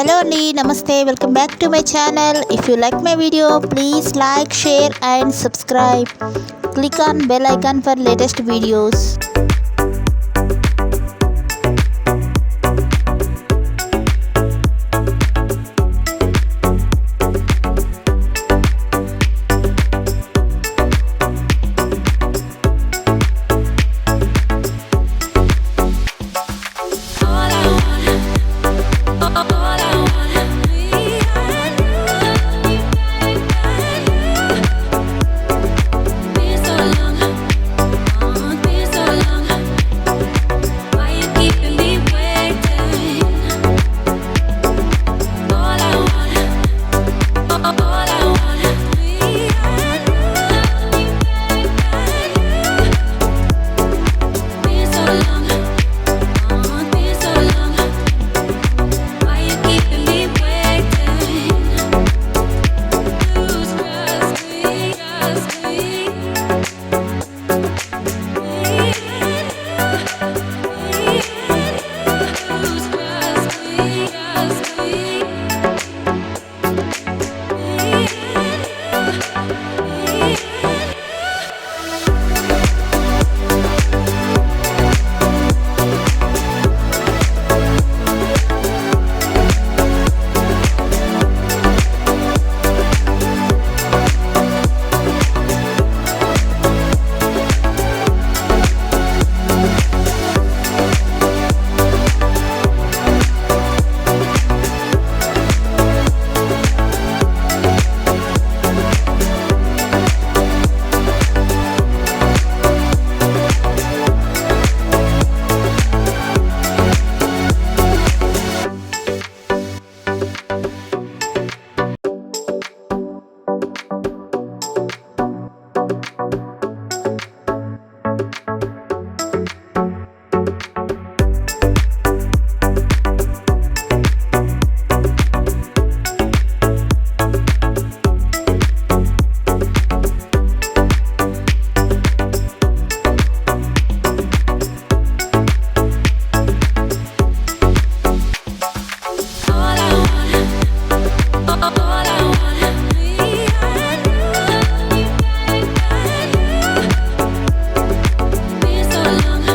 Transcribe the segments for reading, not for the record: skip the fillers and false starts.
Hello Andy, Namaste, welcome back to my channel. If you like my video, please like, share and subscribe. Click on bell icon for latest videos.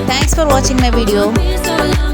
Thanks for watching my video.